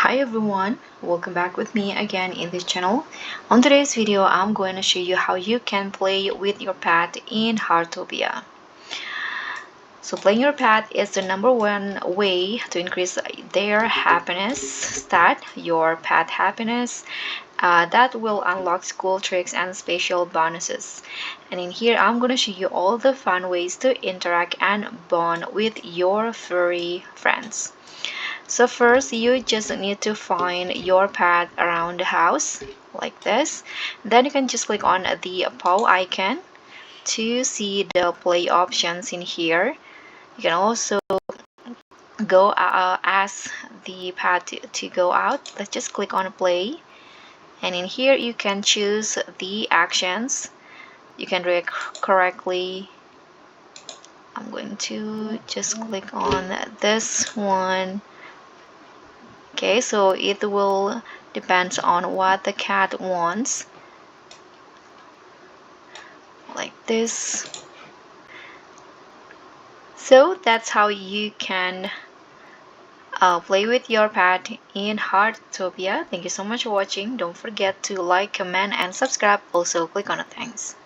Hi everyone, welcome back with me again in this channel. On today's video, I'm going to show you how you can play with your pet in Heartopia. So playing your pet is the #1 way to increase their happiness. Start your pet happiness. That will unlock cool tricks and special bonuses. And in here, I'm going to show you all the fun ways to interact and bond with your furry friends. So first, you just need to find your pet around the house like this. Then you can just click on the paw icon to see the play options in here. You can also go ask the pet to go out. Let's just click on play. And in here, you can choose the actions. You can do it correctly. I'm going to just click on this one. Okay, so it will depend on what the cat wants, like this. So that's how you can play with your pet in Heartopia. Thank you so much for watching. Don't forget to like, comment, and subscribe. Also, click on the thanks.